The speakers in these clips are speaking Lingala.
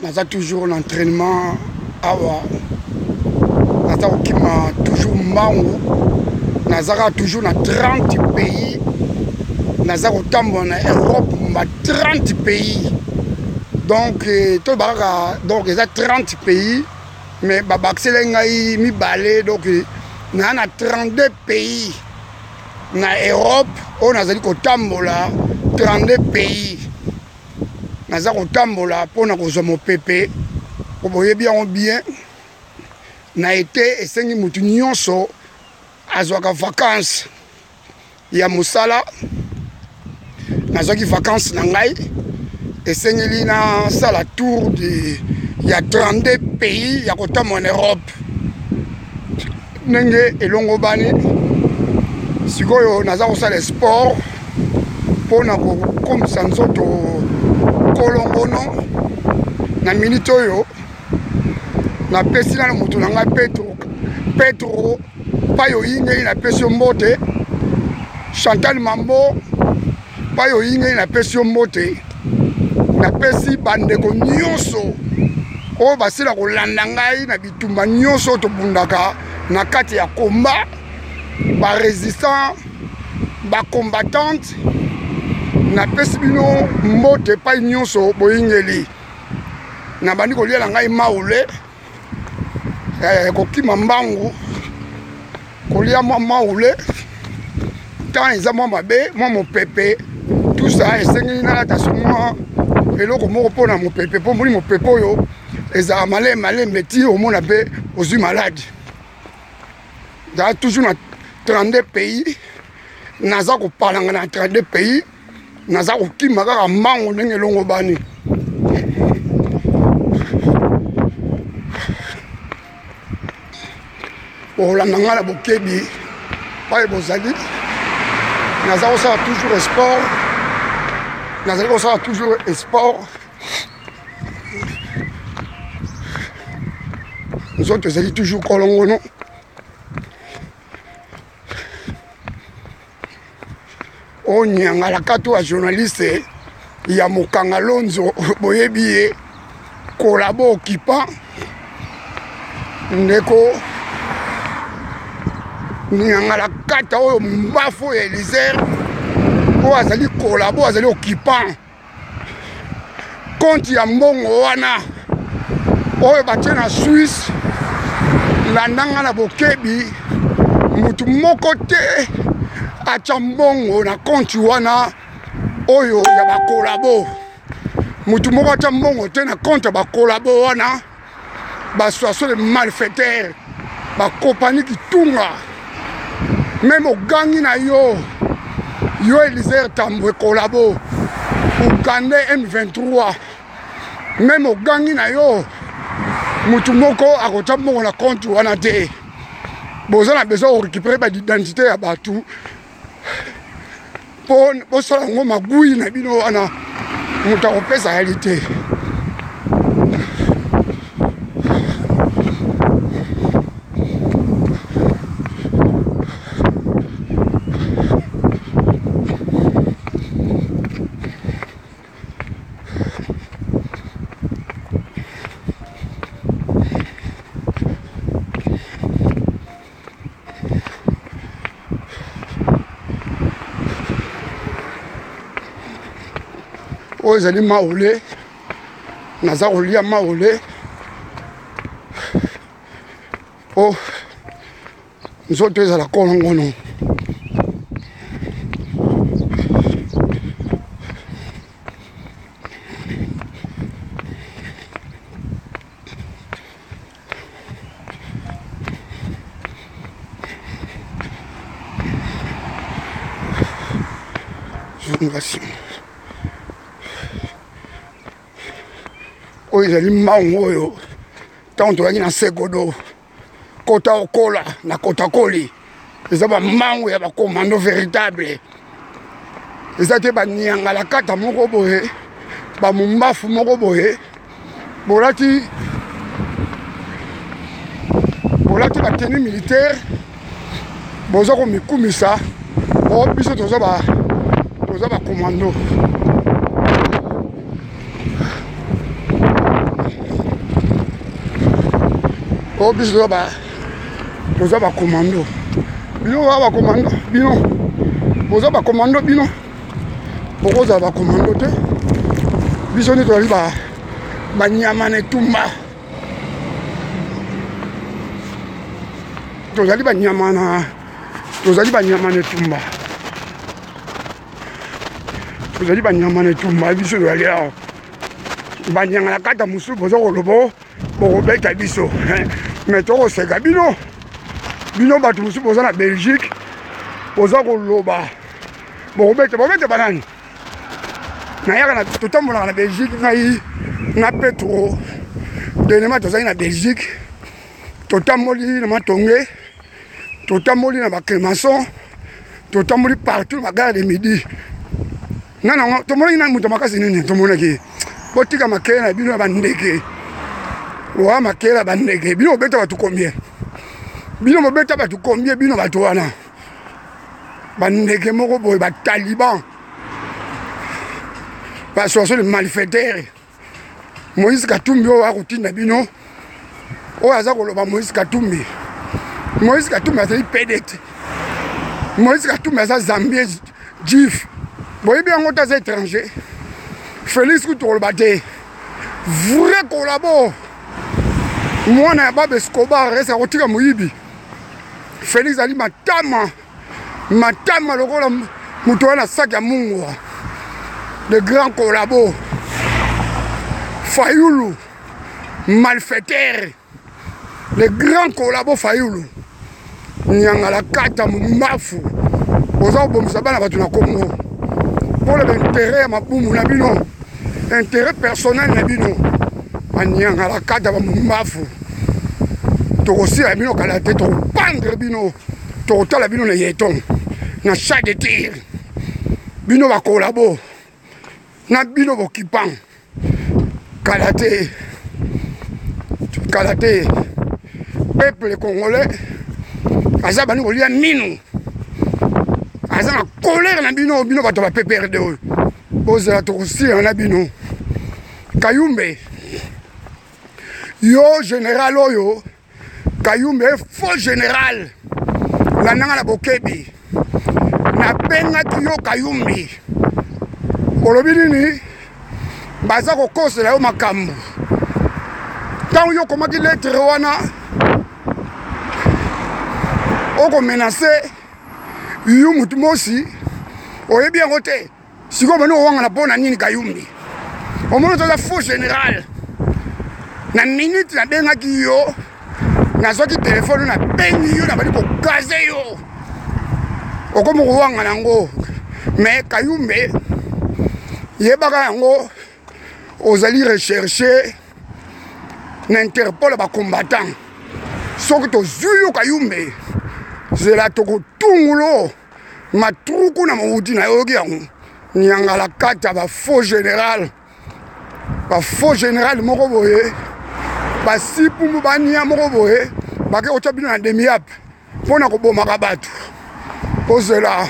naza toujours l'entraînement awa naza kokima toujours mbangu nazaka toujours na 30 pays naza kotambola na Europe ma 30 pays donc to baka donc eza 30 pays mais babakisela ngai mibale donc na 32 pays na Europe oyo nazali kotambola 32 pays naza kotambola mpona kozwa mopepe po boyebi yango bien na ete esengi mutu nyonso azwaka vacances ya mosala nazwaki vacances na ngai esengeli nasala tour ya 32 pays ya kotambola na Europe ndenge elongo bani sikoyo naza kosala sport mpona kokomisa nzoto kolongono na minute oyo napesi na moto na ngai Petro payo yingeli napesi yo mbote Chantal Mambo payo yingeli napesi yo mbote napesi bandeko nyonso oyo basila kolanda ngai na bitumba nyonso tobundaka na kati ya komba barésistant bacombattante napesi bino mbote epai nyonso boyingeli na bandi koliela ngai maule kokima mbangu kolia mwa maule ntan eza mwa mabe mwa mopepe tout ça esengeli nalata so mwa eloko moko mpona mopepe mpo moni mopepe oyo ezala malembe ti omona mpe ozwi maladi ezala toujours na 32 pays naza kopalanga na 32 pays naza kokima kaka mbangu ndenge elongo bani olanda ngai na bokebi paye bozali naza kosala toujours sport nazali kosala toujours sport nzoto ezali toujours kolongono onyangala kato ya journaliste ya mokanga Lonzo boyebi ye kolabo okipa ndeko nyangala kata oyo mbafu ya Elysée oyo azali kolabo azali okipa konti ya mbongo wana oyo batie na Suisse landanga na bokebi mutu moko te acha mbongo na konti wana oyo ya bakolabo mutu moko acha mbongo te na konti ya bakolabo wana baswaso de malfaiteurs bakopani kitunga même ogangi na yo Elysée Tambwe kolabo Uganda M23 même ogangi na yo mutu moko akota mbongo na konti wana te boza na besoin de récupérer l'identité ya batu po sala ngo magui na bino wana mutu akopesa réalité oyo ezali maule naza kolia maule po nzoto ezala kolongono oyo ezali mbangu oyo ntango tozalaki na sekodo kota okola na kotakoli eza bambangu ya bakomando véritable eza te baniangala kata moko boye bamumbafu moko boye bolati bateni militaire boza komikumisa o biso toza bakomando Oh, biso ba commando. Bino ba commando. Bino. Boza ba commando bino. Boza ba commando te. Biso ni to ba nyama ne tumba. Tozali ba nyama na. Tozali ba nyama ne tumba. Tozali ba nyama ne tumba biso yali aho. Ba nyanga na kata musu boza ko lobo. Bo beta biso. Mais toko seka bino. Bino batu musu boza na Belgique. Boza ko loba. Bo beta banani. Na yaka na totambola na Belgique na Petro. Denema tozali na Belgique. Totamboli na Matonge. Totamboli na Bakemason. Totamboli partout na gare de midi. Non, tomoni na muto makasi nini tomona ki. Botika makela na bino bandeke. Wa makela bandeke. Bino beta batu combien? Bino beta batu combien bino batu wana? Bandeke moko boy ba taliban. Parce que les malfaiteurs. Moïse Katumbi a routine bino. O aza ko loba Moïse Katumbi. Moïse Katumbi a pédette. Moïse Katumbi a Zambie Jif. Boy bien on tas étranger. Félix Koutoulbate. Vrai collabo. Moi na ba Escobar resa rotika muibi. Félix ali matama. Matama lokola muto na sac ya Mungu. Le grand collabo. Fayoulou. Malfaiteur. Le grand collabo Fayoulou. Nyanga la kata mbafu. Oza bomisa bana batu na Congo. Pour l'intérêt ma boumou na bino. Intérêt personnel na bino. Nyanga la kata mbafu. Tokosi la bino kalate to pendre bino. Tokotala bino na yeton. Na chaque de tir. Bino ba collabo. Na bino bokipang. Kalaté. Peuple congolais. Aza bani kolia nino. Aza na colère na bino bato ba PPRD. Bozela tokosi na bino. Kayumbe. Yo général oyo. Kayumbe faux général. La nanga na bokebi. Na benga yo Kayumbe. Olobi nini baza ko kosela yo makambo. Tant yo komaki lettre wana oko menacer yu mutu mosi oyebi yango te siko bani owanga na bona nini Kayumbi omona toza faux général na minute na bengaki yo nazwaki telefone na bengi yo na bali kogaze yo okomi kowanga nango mais Kayumbe yebaka yango ozali recherché na Interpol ba combattant soki tozwi yo Kayumbe zela tokotungulo matruku na mauti na yoki yango nyanga la kata ba faux général moko boye ba sipumu bania moko boye bake otya bino na demi-ap mpona kobomaka bato ozela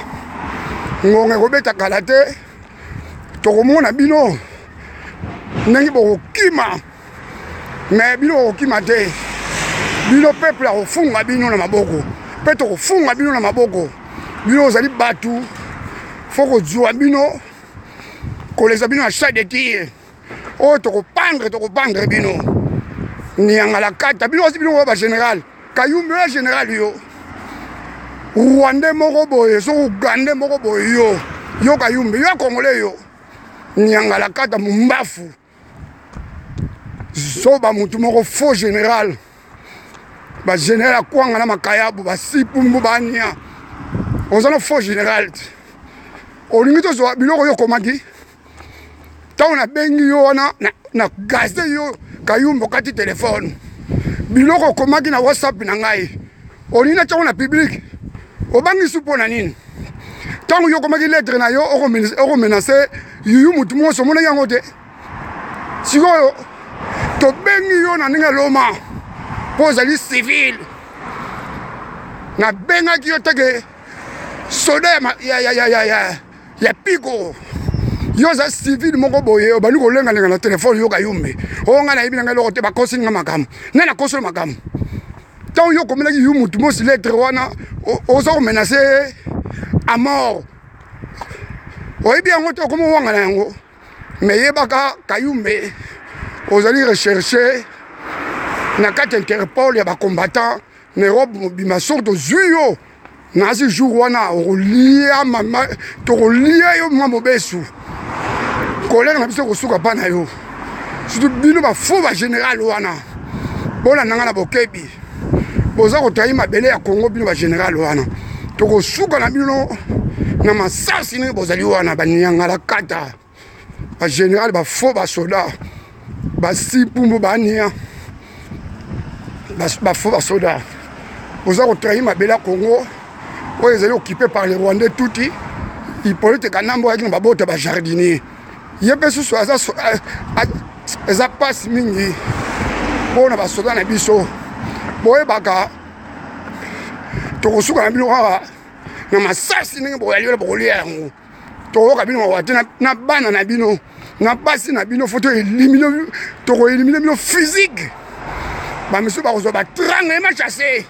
ngonge kobeta kala te tokomona bino ndenge bokokima mais bino bokokima te bino peuple akofunga bino na maboko mpe tokofunga bino na maboko bino ozali batu fo kozwa bino kolesa bino na chat de tir oyo tokopandre bino nyanga la kata bino osi bino oyo bagénéral Kayumbe ya général yo rwandais moko boye so ugandais moko boye yo Kayumbe yo congolais yo nyanga la kata mumbafu so ba mutu moko faux général ba général akwanga na makayabu ba sipumbu banya ozana faux général olingi tozwa biloko yo komaki ntango na bengi yo wana na gaze yo Kayumbe okati telefone biloko okomaki na whatsapp na ngai olingi na ntango na public obangisi mpo na nini ntango yo okomaki lettre na yo okomenase yuyu mutu moso omonaki yango te sikoyo tobengi yo na ndenge loma mpo ozali civil nabengaki yo teke soda ya piko yo oza civil moko boye obandi kolengalenga na telefone yo Kayumbe oyo ngai nayebi na ngai eloko te bakosini nga makambo ngai nakosolo makambo tant yo comme yu mutu mosi lettre wana ozo menacer à mort. Oui bien on to comme wanga nango. Mais yebaka kayumbe ozali rechercher na kati Interpol ya ba combattant Europe mobima sorto zuyo. Nazi jour wana olia mama to olia yo mwa besu. Colère na biso ko suka pa na yo. Surtout bino ba fou ba général wana. Bona nanga na bokebi. Boza ko tayi mabele ya Congo bino ba général wana. To ko suka na bino na masasi ne bozali wana ba nyanga la kata. Ba général ba fou ba soldat. Ba sipumbu ba nia. Ba fou ba soldat. Boza ko tayi mabele ya Congo. Oyo ezali occupé par les Rwandais touti. Hippolyte Kanambo avec na babota ba jardinier. Yebe susu eza passe mingi bona basoda na biso boye baka tokosuka na bino kaka na masasi ndenge boyali bokolia yango tokoyoka bino mawate na bana na bino na basi na bino fo tokoelimine bino physique bamisu bakozwa batranglement chassé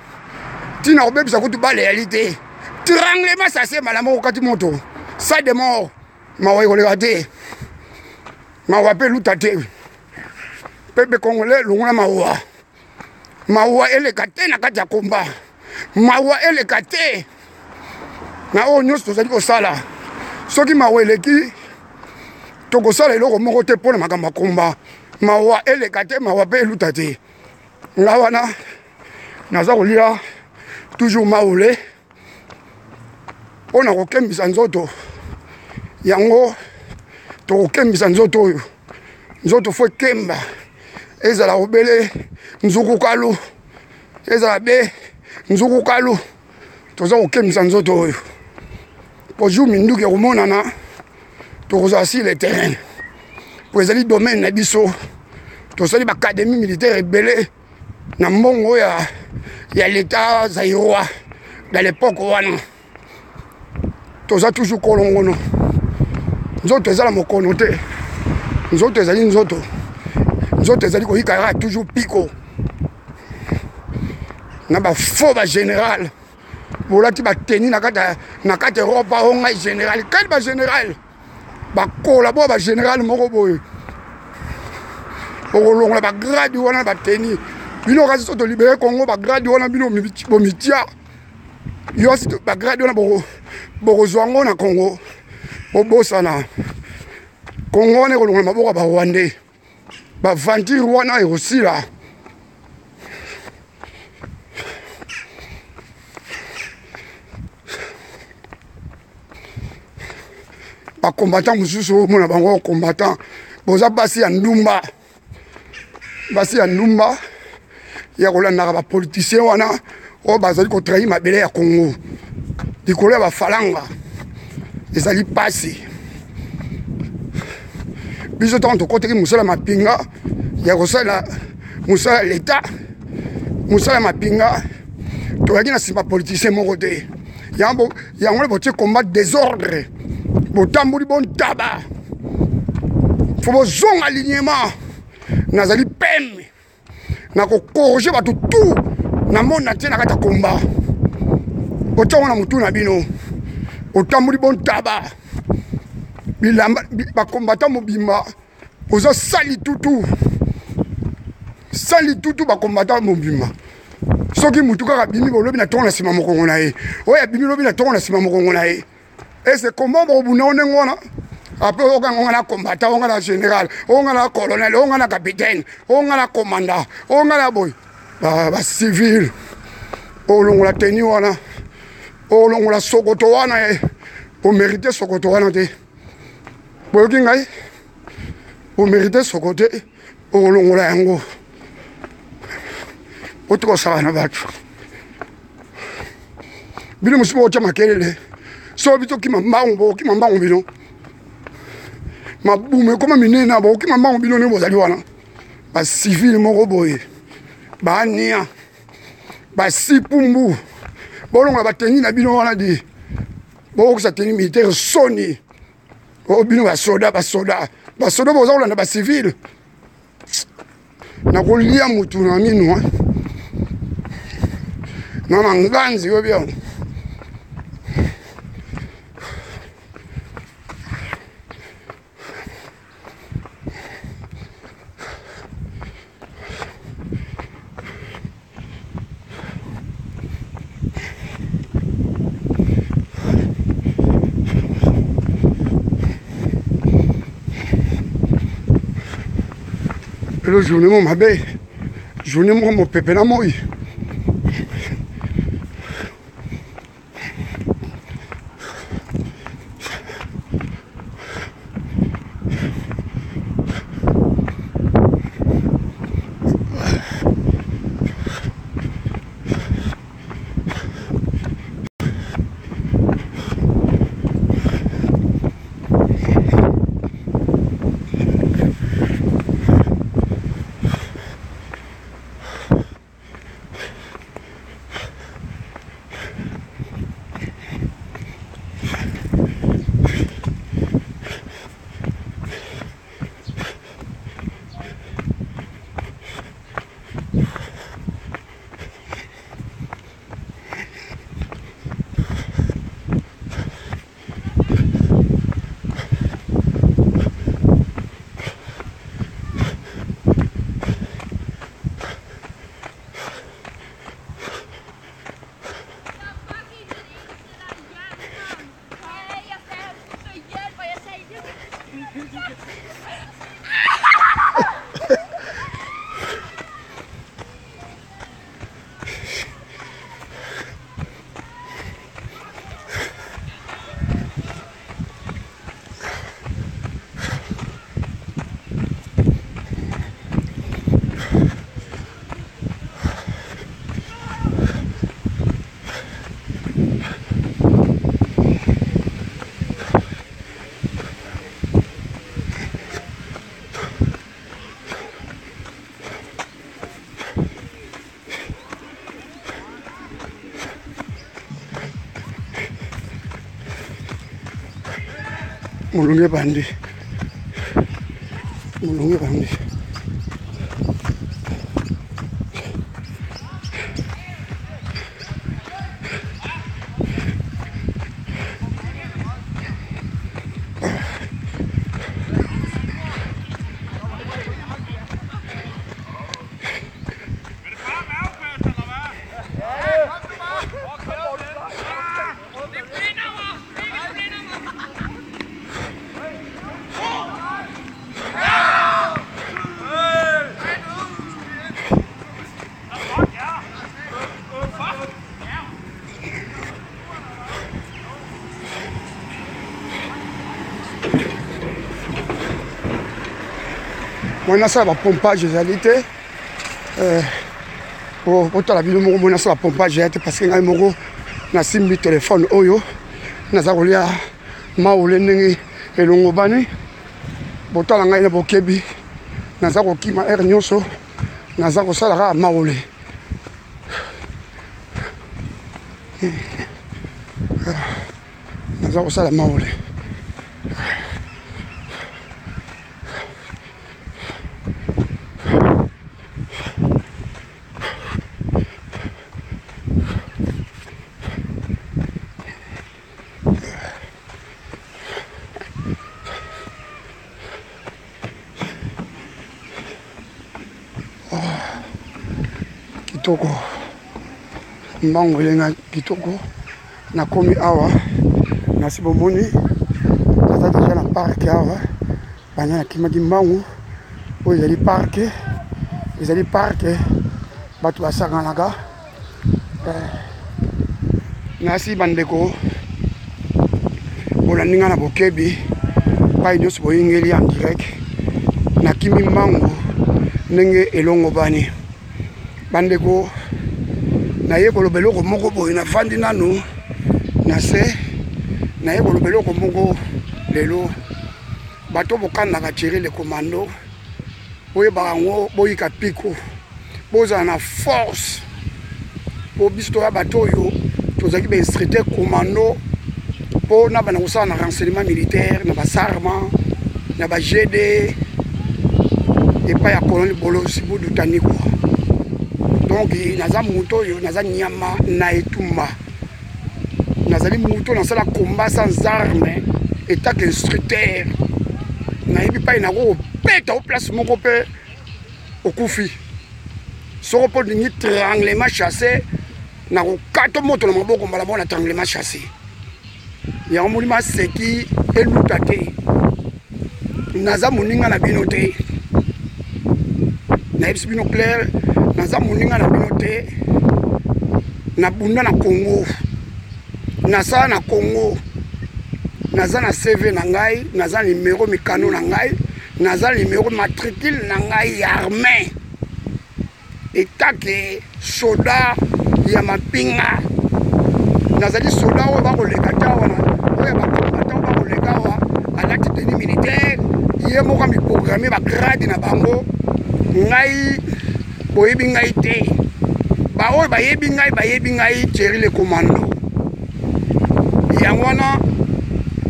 ntina kobebisa kutu baleyali te tranglement chassé malama kokati moto sa de mort mawa ekoleka te mawa mpe luta te pepe congolais longona mawa mawa eleka te na kati ya komba mawa eleka te na oyo nyonso tozali kosala soki mawa eleki tokosala eloko moko te mpo na makambo ya komba mawa eleka te mawa mpe eluta te nga wana naza kolia toujours maole mpo na kokembisa nzoto yango tokokembisa nzoto oyo nzoto fo ekemba ezala obele nzukukalu ezala be nzukukalu toza kokembisa nzoto oyo po jour minduki ekomonana tokozala sur le terrain po ezali domaine na biso tosali baacadémie militaire ebele na mbongo ya l'état zaïrois dans l'époque wana toza toujours kolongono nzoto ezala mokono te nzoto ezali nzoto ezali koyika toujours piko na bafaux bagénéral bolati bateni na kati Europe ongai général kali bagénéral bakola bo bagénéral moko boye okolongola bagrade wana bateni bino kasi so tolibere Congo bagrade wana bino bomitia yo si bagrade wana bokozwa ngo na Congo bobosana Congo wana ekolongola maboko ya barwandais bavantire wana ekosila bakombatant mosusu omona bango combattant boza basi ya ndumba ya kolandaka bapoliticien wana oyo bazali kotrahi mabele ya Congo likolo ya bafalanga ezali pasi biso ntango tokoteki mosala mapinga ya kosala mosala ya leta mosala ya mapinga toyaki na nsima politicien moko te yango nde botie combat désordre botamboli bontaba fo bozonga alignement nazali peme na kokorge bato tu na monde ntie na kati ya komba botango na motu na bino otamboli bontaba bilamba bakombata mobimba oza sali tutu bakombata mobimba soki mutu kaka bimi bolobi na tongo na nsima mokongo na ye oyo abimi lobi na tongo na nsima mokongo na ye ese komba bokobunda o ndenge wana apres okanga onga na kombata onga na général onga na colonel onga na capitaine onga na commanda onga na boy bacivile olongola teni wana olongola sokoto wana ye omérite sokoto wana te boyoki ngai omérite sokoto te okolongola yango otikosala na bato bino mosusu bokotya makelele so bitokima mbangu bokima mbangu bino mabumu ekoma minene bokima mbangu bino ne bozali wana bacivile moko boye bania basipumbu bolongola bateni na bino wana di bokokisa teni militaire soni o bino basoda boza kolanda bacivile nakolia mutu na mino Non, non, Nganzi, yo bien. Le journée mon mabé, journée mon pépé na moi. Mulunge bandi. Mulunge bandi. Moi, ça va pompage des alités. Pour la ville, moi, ça va pompage parce que moi, na simbi téléphone oyo, na zakolia maulene et longobani. Bota la ngai na bokebi, na zakoki ma er nyonso, na zakosala maule. Na zakosala maule. Kitoko mbango elenga kitoko nakomi awa nasi bomoni naza deja na parke awa bana nakimaki mbango oyo ezali parke bato basanganaka nasi bandeko bolandi nga na bokebi pai nyonso boyingeli en direct nakimi mbango ndenge elongobani bandeko naye koloba eloko moko boye nafandi nanu na se naye koloba eloko moko lelo bato bokandaka tirer le commando boyebaka yango boyika piko bozala na force po biso toya bato oyo tozalaki bainstructeur commando mpo na bana kosala na renseignement militaire na basarma na bagd epai ya koloni bolosi budutani kwa Donc naza moto yo naza nyama na etumba nazali moto na sala combat sans armes état instructeur na yebi pa ina ko peta au place moko pe okufi soko po ni trianglement chassé na ko kato moto na maboko mbala bona trianglement chassé ya mulima seki elutate naza moninga na binote na yebi bino clair naza moninga na binote na bunda na Congo naza na Congo naza na CV na ngai naza numéro mikano na ngai naza numéro matricule na ngai ya armée etake soda ya mapinga nazali soda oyo bakoleka ta wana oyo bakombata oyo bakoleka wa alati tenue militaire ye moko miprogramme bagrade na bango ngai boyebi ngai te baoyo bayebi ngai Thierry le commando yango wana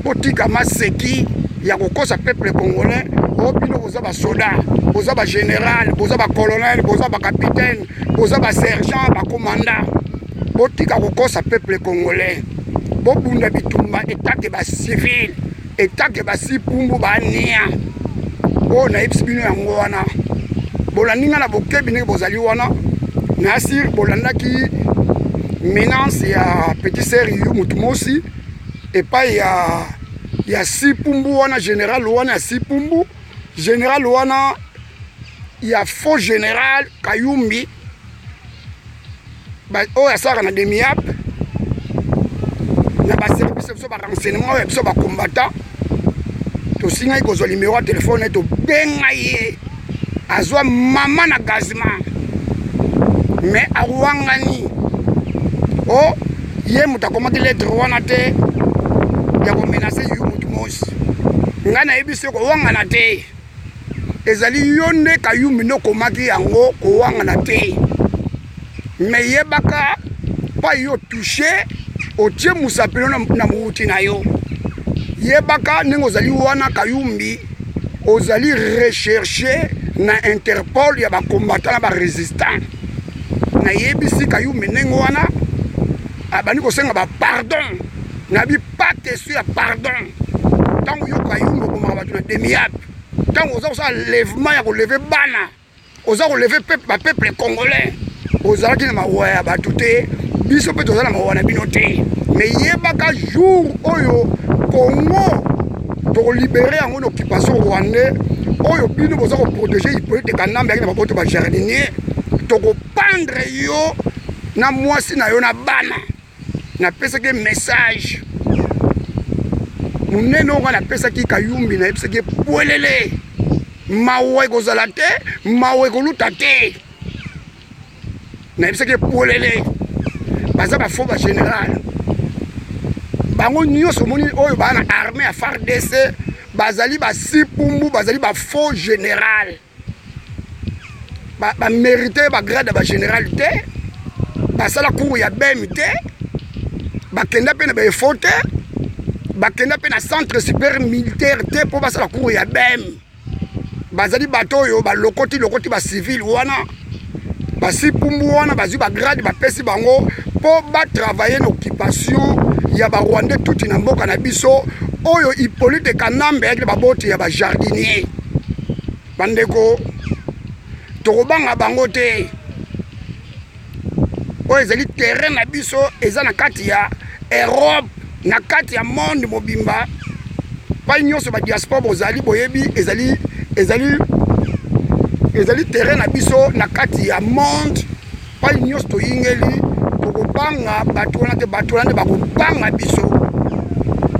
botika maseki ya kokosa peuple congolais obino boza ba soda boza ba général boza ba colonel boza ba capitaine boza ba sergent ba commandant botika kokosa peuple congolais bobunda bitumba etake ba civil etake ba sipumbu ba nia o na ipsibino yango wana bolaninga na bokebi ndenge bozali wana na asir bolandaki menace ya petit sœur yu mutumosi epai ya sipumbu wana général wana ya sipumbu général wana ya faux général Kayumbi oyo asaka na demiap na baservice biso barenseignement oyo biso bakombata tosingai kozwa numéro ya telefone tobenga ye azwa mama na gazement mais awangani o ye moto akomaki lettre wana te ya komenase yu motu mosi ngai nayebi se kowangana te ezali yo nde Kayumbi nde okomaki yango kowangana te me yebaka pa yo touche otie musapelo na mouti na yo yebaka ndenge ozali wana Kayumbi ozali recherche na Interpol ya bakombata na barésistant na yebisi Kayumbi ndenge wana abandi kosenga bapardon na bi pas question ya pardon tango yo Kayumbi okomaka bato na demiap tango oza kosala lèvement ya koleve bana oza koleve bapeuple congolais ozalaki na mawa ya bato te biso mpe tozala na mawa na bino te me yebaka jour oyo Congo tokolibere yango na occupation rwandais oyo bino boza koprotege Hippolyte Kanambe yaki na baboto bajardinier tokopandre yo na mwasi na yo na bana napesaki message munene oyo napesaki Kayumbi nayebisaki pwelele mawa ekozala te mawa ekoluta te nayebisaki pwelele baza bafo bagénéral bango nyonso moni oyo baa na armée ya FARDC bazali basipumbu bazali bafaux général bamérite bagrade bagénéral te basala cour ya bemi te bakenda mpe na baefo te bakenda mpe na centre super militaire te mpo basala cour ya bemi bazali bato oyo balokoti bacivile wana basipumbu wana bazwi bagrade bapesi bango mpo batravaille na occupation ya barwandais tuti na mboka na biso oyo Hippolyte Kanambe yaki baboti ya bajardinier bandeko tokobanga bango te oyo ezali terrain na biso eza na kati ya Europe na kati ya monde mobimba pai nyonso badiaspora bozali boyebi ezali terrain na biso na kati ya monde pai nyonso toyingeli tokobanga bato wana te bato wana nde bakobanga biso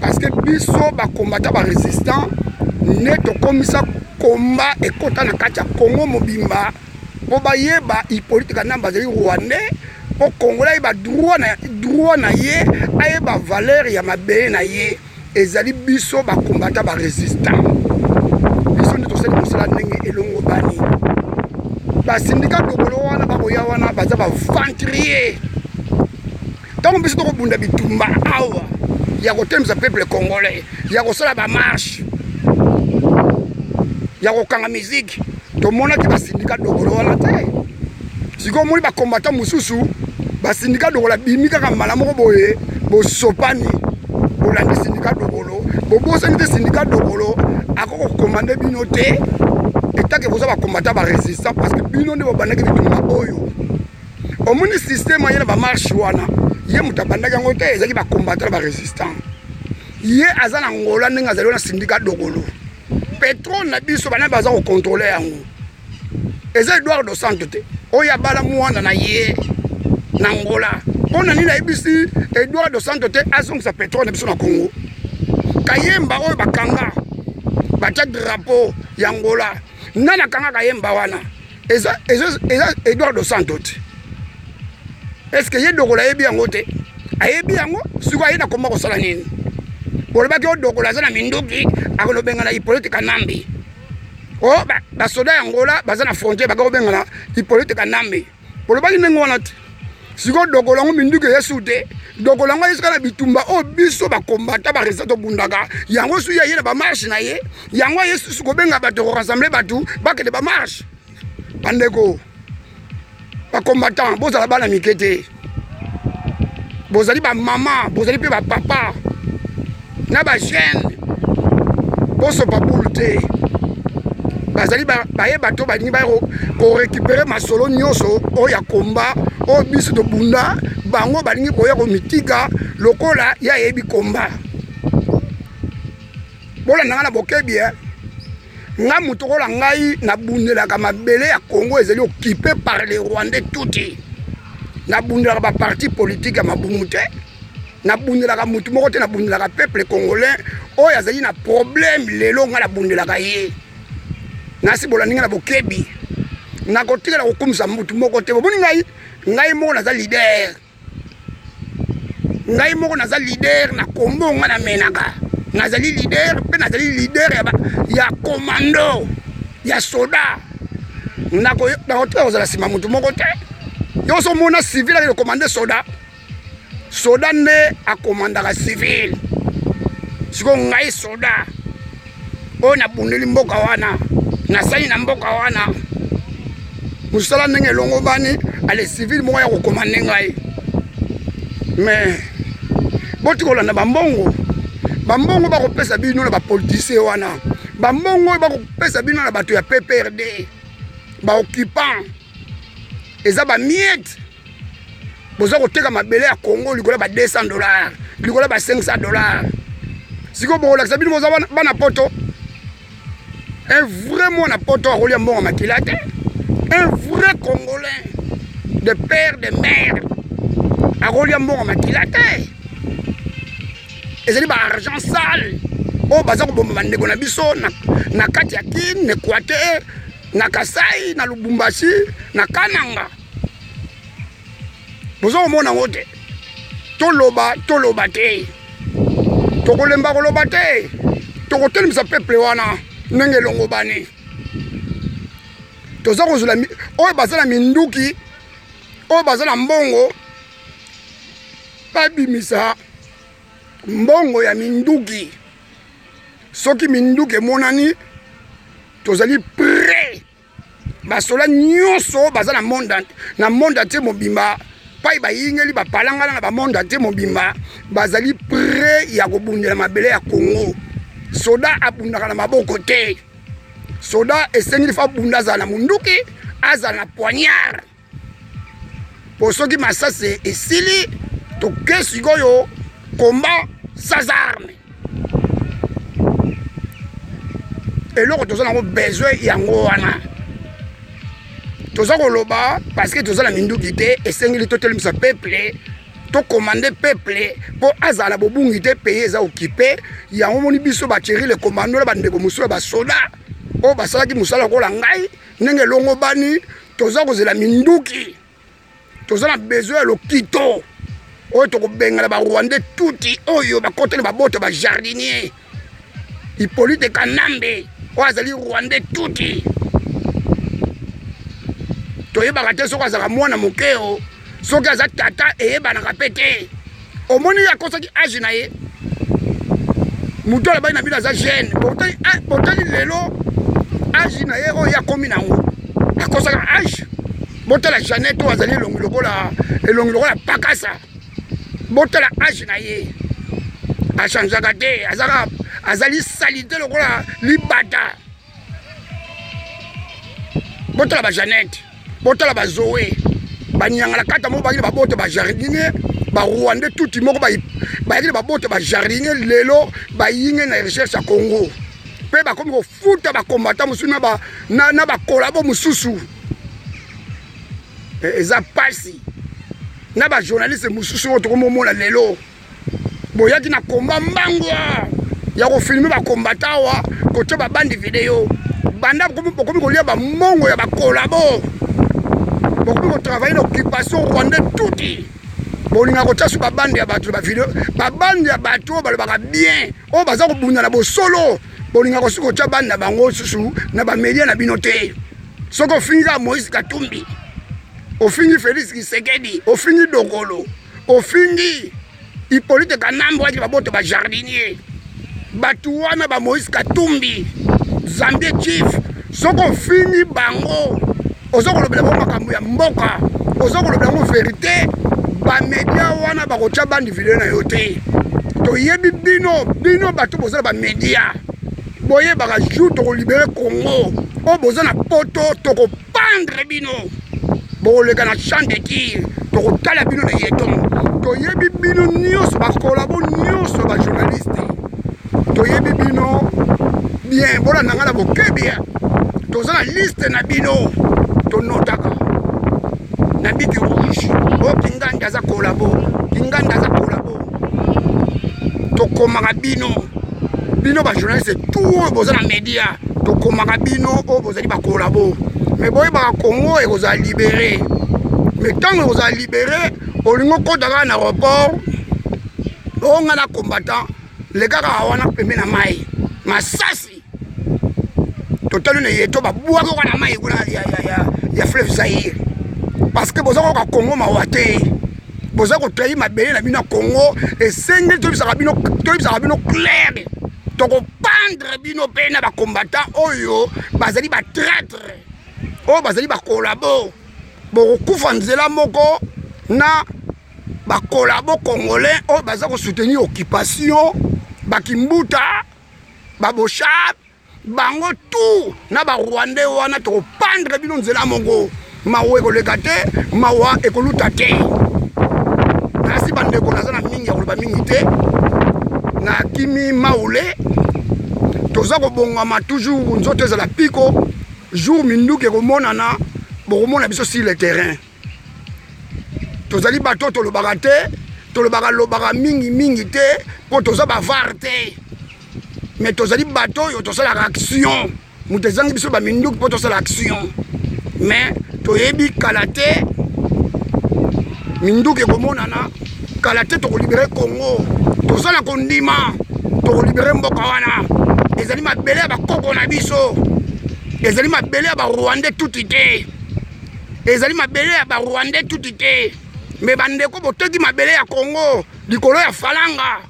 parce que biso bakombata barésistant nde tokomisa komba ekota na kati ya Congo mobimba mpo bayeba Hippolyte Kanambe bazali rwandais mpo Congolais ayeba droit na ye ayeba valeur ya mabele na ye ezali biso bakombata barésistant biso nde tosali mosala ndenge elongo bani basindika dokolo wana bakoya wana baza baventrier ntango biso tokobunda bitumba awa ya kotemisa peuple congolais ya kosala bamarshe ya kokanga miziki tomonaki basindika dokolo wana te siko moni ba combattant mususu ba syndicat dokola bimika ka malamu boye bo sopani bolandi syndicat dokolo bo bosani te syndicat dokolo akoko commander bino te eta ke boza ba combattant ba résistant parce que bino ne babandaki bitumba oyo omoni système ayena ba marche wana ye mutabandaki yango te ezaki ba combattant ba résistant ye azana ngola ndenge azali na syndicat dokolo pétrole na biso bana baza ko contrôler yango eza Eduardo Santos te oya bala mwana na ye na ngola pona nini ebisi Eduardo Santos te azongisa pétrole na biso na Congo kayemba oyo bakanga batia drapeau ya ngola nana kanga kayemba wana eza Eduardo Santos te est-ce que ye dokola yebi yango te ayebi yango siko ayena komba kosala nini bolobaki odokola aza na minduki akolobengana Hippolyte Kanambe o basoda ya ngola baza na frontière bakobengana Hippolyte Kanambe bolobaki ndenge wana te siko dokola yango minduki yesu te dokola yango esika na bitumba o biso bakombata baresa tobundaka yango su ye na bamarshe na ye yango yesu sikobenga bato korassemble bato bakende bamarshe bandeko bakombatant bozala bana mike te bozali bamama bozali mpe bapapa na bagene bosopa boule te bazali baye bato balingi korécupere masolo nyonso oyo ya komba oyo biso tobunda bango balingi koya komitika lokola ya yebi komba bolandanga na bokebi nga mutu kola ngai nabundelaka mabele ya Congo ezali occupé par les Rwandais tuti nabundelaka baparti politique ya mabumu te nabundelaka mutu moko te nabundelaka peuple congolais oyo azali na problème lelo nga nabundelaka ye nasi bolandinga na bokebi nakotikala kokumisa mutu moko te boboni ngai moko naza leader ngai moko naza leader na kombo nga namenaka nazali leader pe nazali leader ya commando ya soda nakotika kozala nsima mutu moko te yo so mona civil akende commande soda nde akomandaka civil siko ngai soda oyo nabundeli mboka wana nasali na mboka wana mosala ndenge elongo bani ale civil moko ya kokomande ngai mais botikolanda bambongo bakopesa bino na bapolitisien wana bambongo bakopesa bino na bato ya PPRD baoccupant eza bamiete boza koteka mabele ya Congo likolo ba $200 likolo ba $500 siko bokolakisa bino boza bana poto un vrai mwana poto akolia mbongo makila te un vrai Congolais de père de mère akolia mbongo makila te ezali ba argent sale o baza kobomba bandeko na biso na kati ya Kine na Equateur na Kasai na Lubumbashi na Kananga bozo komona ngo te toloba te tokolemba koloba te tokotelemisa peuple wana ndenge elongo bani toza kozula oyo baza na minduki oyo baza na mbongo babimisa mbongo ya minduki soki minduki emonani tozali prêt basola nyonso baza na monde te mobimba pai bayingeli bapalangana na bamonde te mobimba bazali prêt ya kobundela mabele ya Congo soda abundaka na maboko te soda esengeli fa bunda azala na munduki azala na poignard po soki masase esili toke sikoyo combat sans armes eloko toza nango besoin yango wana toza koloba parce que toza na minduki te esengeli totelemisa peuple tokomande peuple po azala bobungi te pays eza occupé yango moni biso bacheri le commando na bandeko mosusu basoda oyo basalaki mosala kola ngai ndenge elongo bani toza kozela minduki toza na besoin ya lokito oyo tokobengana barwandais tuti oyo bakoteli baboto bajardinier Hippolyte Kanambe oyo azali rwandais tuti toyebaka te soki azalaka mwana mokeo soki aza tata eyebanaka mpe te omoni akosaki age na ye moto alabai na bino aza jeune botali lelo age na ye oyo akomi nango akosaka age botala Jeannette azali elongi lokola pakasa botala age na ye achangeaka te azali salite lokola libata botala ba Jeannette botala ba Zoé banyangala kata mo bakili babote ba jardinier ba Rwanda tuti moko bayakili babote ba jardinier lelo bayinge na recherche ya Congo pe bakomi kofuta bakombata mosusu na bakolabo mosusu eza pasi na bajournaliste mosusu oyo tokomomona lelo boyaki na komba mbangwa ya kofilme bakombata awa kotia babandi video banda bokomi kolia bamongo ya bakolabo bokomi kotravaille na occupation rwandais tuti bolinga kotia su babandi ya bato bavideo babandi ya bato oyo balobaka bien oyo baza kobunda na bosolo bolinga kosi kotia bandi na bango susu na bamedia na bino te soki ofingi kaka Moïse Katumbi ofingi Félix Tshisekedi ofingi Dokolo ofingi Hippolyte Kanambo waki baboto ba jardinier bato wana ba Moïse Katumbi Zambie chief soki ofingi bango oza kolobela bango makambo ya mboka oza kolobela bango verité bamedia wana bakotia bandi video na yo te toyebi bino bato bozala bamedia boyebaka jour tokolibere Congo oyo boza na poto tokopandre bino bokoleka na champ de tir tokotala bino na yeton toyebi bino nyonso bakolabo nyonso bajournaliste toyebi bino bien bolandanga na bokebia toza na liste na bino tonotaka na biki rouge o kinganda aza kolabo tokomaka bino bajournaliste tout oyo boza na media tokomaka bino oyo bozali bakolabo mais boyebaka Congo ekozala libéré mais ntango ekozala libéré olingo kotaka na aéroport onga na combattant lekaka wana pembe na mai masasi totali na yeto babwaka wana mai kuna ya fleuve Zaïre parce que boza koka Congo mawa te boza kotrahi mabele na bino ya Congo esengeli toyebisaka bino clair tokopandre bino mpe na bacombattant oyo bazali batraitre oyo bazali bakolabo bokokufa nzela moko na bakolabo congolais oyo baza kosoutenir occupation bakimbuta baboshab bango tout na barwandais wana tokopandre bino nzela moko mawa ekoleka te mawa ekoluta te nasi bandeko naza na mingi ya koloba mingi te na kimi maule toza kobongama toujours nzoto ezala piko jour minduki ekomonana bokomona biso sur le terrain tozali bato tolobaka te tolobaka mingi te mpo toza bavare te mais tozali bato oyo tosalaka action moto ezangi biso baminduki mpo tosala action mais toyebi kala te minduki ekomonana kala te tokolibere Congo toza na kondima tokolibere mboka wana ezali mabele ya bakoko na biso ezali mabele ya barwandais tuti te ezali mabele ya barwandais tuti te me bandeko boteki mabele ya Congo likolo ya falanga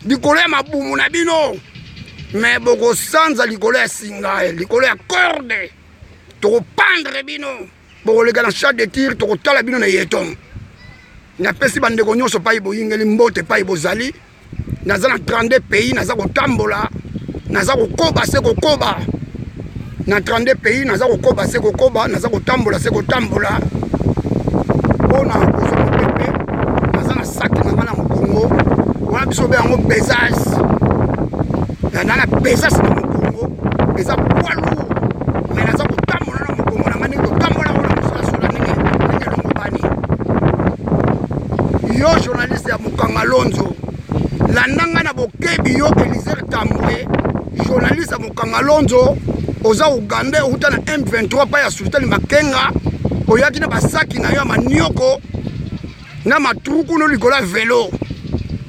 likolo ya mabumu na bino me bokosanza likolo ya singa likolo ya corde tokopandre bino bokoleka na champ de tir tokotala bino na yeton napesi bandeko nyonso pai boyingeli mbote pai bozali naza na 32 pays naza kotambola naza kokoba se kokoba na 32 pays naza kokoba se kokoba naza kotambola se kotambola mpona kozwa mopepe naza na saki nanga na mokongo wana biso be yango pesage na pesage na mokongo eza poilu me naza kotambola na mokongo nanga ndenge kotambola ngo na mosolasola ndenge longobani yo journaliste ya Mokanga Lonzo landanga na bokebi yo Elizer Tambwe journaliste ya Mokanga Lonzo oza Uganda outa na M23 pa ya Sultani Makenga oyaki na basaki na yo ya manioko na matruku no likola velo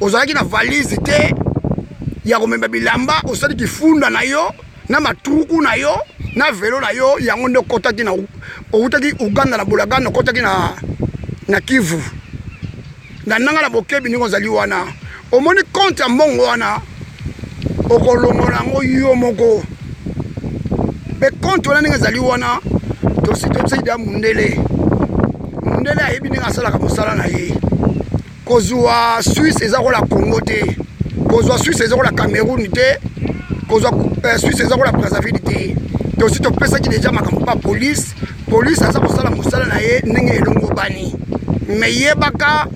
ozalaki na valise te ya komemba bilamba osali kifunda na yo na matruku na yo na velo na yo yango nde okotaki na outaki Uganda na Bulagano okotaki na Kivu na nanga na bokebi ndenge ozali wana omoni compte ya mbongo wana okolongola yango yo moko mpe compte wana ndenge ezali wana tosida mundele ndele ayebi ndenge asalaka mosala na ye kozwa Suisse eza kola Congo te kozwa Suisse eza kola Cameroun te kozwa Suisse eza kola Brazzaville te to si topesaki deja makambo pa police aza kosala mosala na ye ndenge elongo bani me yebaka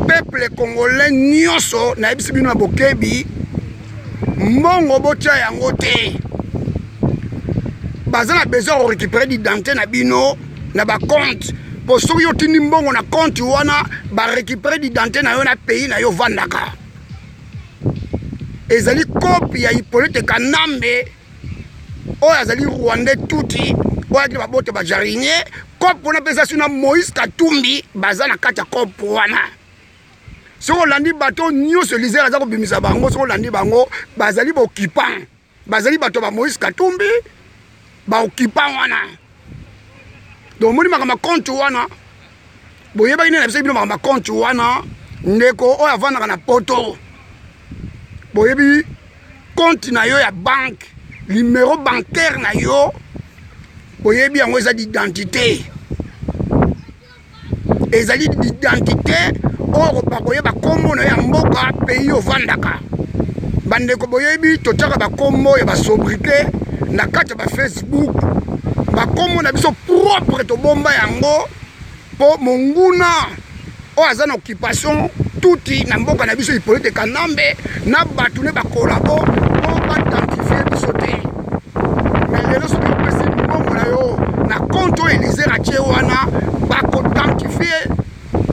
peuple congolais nyonso nayebisi bino na bokebi mbongo botia yango te baza na besoin de récupérer d'identité na bino na ba compte po soki yo tindi mbongo na compte wana ba récupérer d'identité na yo na pays na yo vandaka ezali copie ya Hippolyte Kanambe oyo azali Rwandais tuti oyo akili babote ba jardinier kope wana pesa suna Moïse Katumbi baza na kati ya kope wana soko olandi bato nyonso Lizere aza kobimisa bango soko olandi bango bazali baoccupant bazali bato ba Moïse Katumbi baoccupant wana donc moni makambo compte wana boyebaki nini na biso bino makambo compte wana ndeko oyo avandaka na poto boyebi compte na yo ya banque numéro bancaire na yo boyebi yango eza d'identité ezali d'identité oyo bakoyeba kombo na yo ya mboka pays ovandaka bandeko boyebi totiaka bakombo ya basobrité na kati ya bafacebook bakombo na biso propre tobomba yango mpo monguna oyo aza na occupation tuti na mboka na biso Hippolyte Kanambe na bato ne bakolabo mpo baidentifie biso te me lelo soki opesi mbongo na yo na compte oyo Elizere atie wana bakoidentifie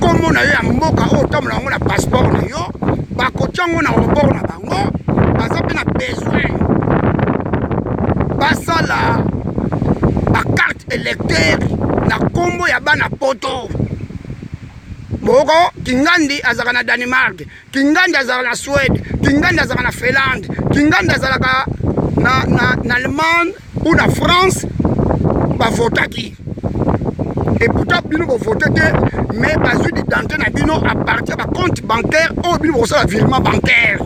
kombo na yo ya mboka oyo otambola yango na passeport na yo bakotia yango na aéroport na bango baza mpe na besoin basala bakarte électeur na kombo ya bana poto boko Kingandi azalaka na Danemark Kingandi azalaka na Suède Kingandi azalaka na Finlande Kingandi azalaka na Allemagne ou na France bavotaki et pourtant bino bovote te mais bazwi d'identité na bino à partir ba compte bancaire oyo bino bokosala virement bancaire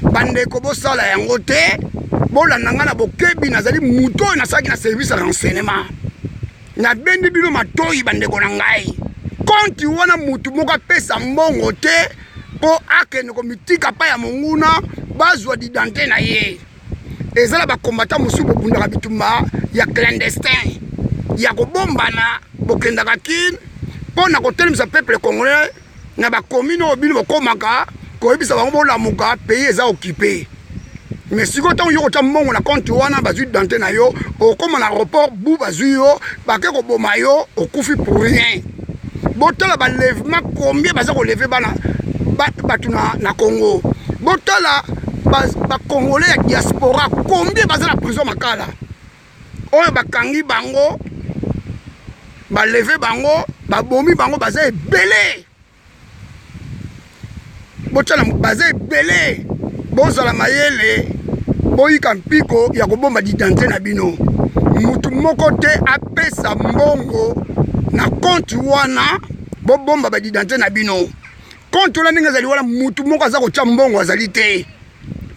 bandeko bosala yango te bolanda nga na bokebi nazali mutu oyo nasalaki na service ya renseignement nabendi bino matoyi bandeko na ngai konti wana mutu moko apesa mbongo te mpo akende komitika pa ya monguna bazwa d'identité na ye ezala bakombata mosusu bobundaka bitumba ya clandestin ya kobombana bokendaka kini mpo na kotelemisa peuple congolais na bakomine oyo bino bokomaka koyebisa bango bolamuka pays eza occupé mais sikoyo ntango yo kotia mbongo na compte wana bazwi d'identité na yo okoma na aéroport bu bazwi yo bake koboma yo okufi pour rien botala balèvement combien baza koleve bana bato na Congo botala bacongolais ya diaspora combien baza na prison makala oyo bakangi bango baleve bango babomi bango baza ebele botala baza ebele bozala mayele boyika mpiko ya kobomba d'identité na bino mutu moko te apesa mbongo na compte wana bobomba ba d'identité na bino compte wana ndenge ezali wana mutu moko aza kotia mbongo azali te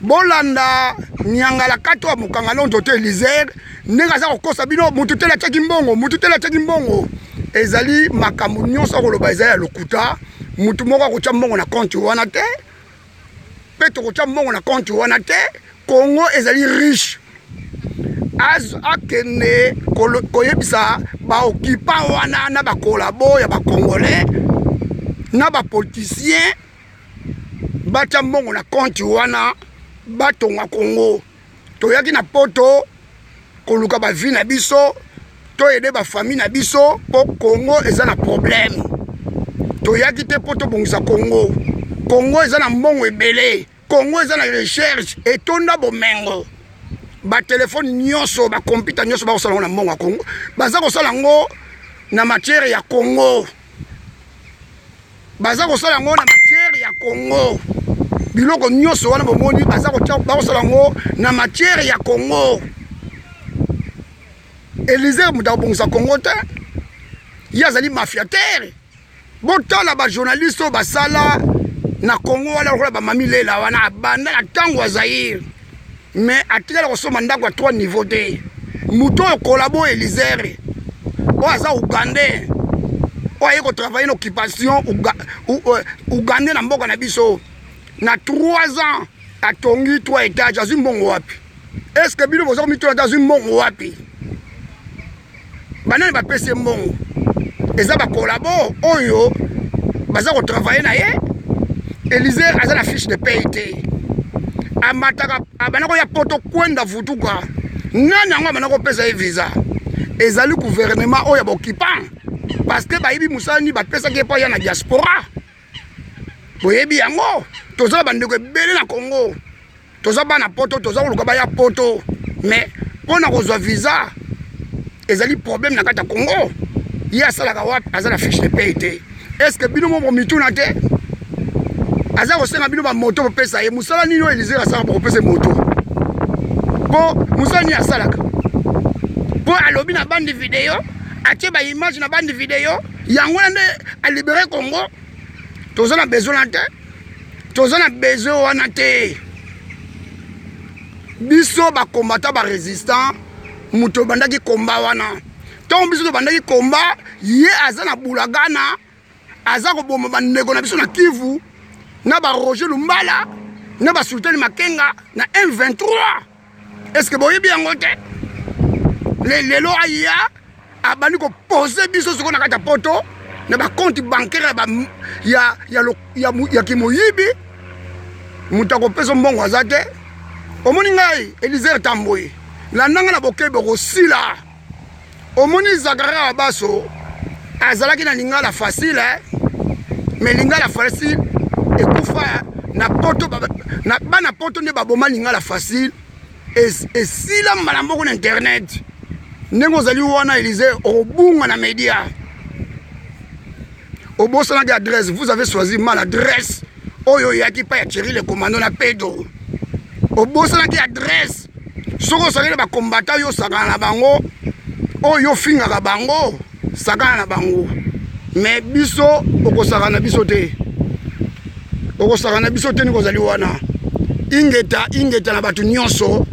bolanda nyangala kato wa mokanga londo te Elizere ndenge aza kokosa bino mutu te latiaki mbongo mutu te latiaki mbongo ezali makambo nyonso akoloba ezali ya lokuta mutu moko akotia mbongo na compte wana te mpe tokotia mbongo na compte wana te Congo ezali riche akende koyebisa baoccupant wana na bakolabo ya bacongolais na bapoliticien batia mbongo na compte wana batonga Congo toyaki na poto koluka bavi na biso toyede bafamille na biso mpo Congo eza na problème toyaki te poto bongisa Congo eza na mbongo ebele Congo eza na recherche etonda bomengo batelefone nyonso bakompita nyonso bakosala yango na mbongo ya Congo baza kosala yango na matière ya Congo baza kosala yango na matière ya Congo biloko nyonso wana bomoni baza bakosala yango na matière ya Congo Elizere mutu akobongisa Congo te ye azali mafiatere botala bajournaliste oyo basala na Congo wana lokola bamami lela wana abanda na ntango ya Zaire mais atikala kosomba ndako ya 3 niveau te mutu oyo kolabo Elizere oyo aza Ugandais oye ko travailler une occupation Ougandais na mboka na biso na 3 ans atongi 3 étages azwi mbongo wapi est-ce que bino bozo mitona azwi mbongo wapi banani bapesi mbongo eza ba collabo oyo baza ko travailler na ye Élysée aza na fiche de paye te amataka abanako ya poto kwenda vutuka nani yango abanako pesa ye visa ezali gouvernement oyo bokipan parce que bayibi musani bapesaki epa ya na diaspora boyebi yango toza bandeko ebele na Congo toza bana poto toza koluka baya poto mais mpona kozwa visa ezali problème na kati ya Congo ye asalaka wapi aza na fiche de paye te est-ce que bino mo mituna te aza kosenga bino bamoto kopesa ye musala nini oyo Élysée asala kopesa moto po musala nini asalaka po alobi na bande video atie ba image na bande video yango nde a libéré Congo toza na besoin te toza na besoin wana te biso ba combattant ba résistant muto bandaki komba wana ton biso to bandaki komba ye aza na bulagana aza ko bomba bandeko na biso na Kivu na ba Roger Lumbala na ba Sultan Makenga na M23 est-ce que boyebi yango te lelo aya abani ko poser biso soko na kata poto na ba compte bancaire ya kimoyibi mutako peso mbongo azate omoni ngai Élysée Tamboyi la nanga na bokebe kosila omoni Zakaria Abaso azalaki na lingala facile mais lingala facile ekufa na poto na bana poto ne baboma lingala facile et si la malambo na internet nengo zali wana Élysée obunga na média obosana ki adresse vous avez choisi mal adresse oyo yaki pa ya Thierry le commando na Pedro obosana ki adresse soko sakele ba combattant yo sakana na bango oyo finga bango sakana na bango mais biso okosakana biso te okosakana biso te ni kozali wana ingeta na batu nyonso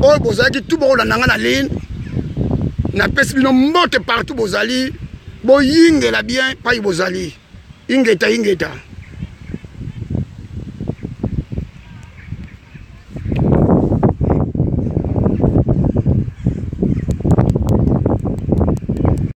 oyo bozalaki tout bokolanda nga na ligne na pesi bino mbote partout bozali boyingela bien pai bozali ingeta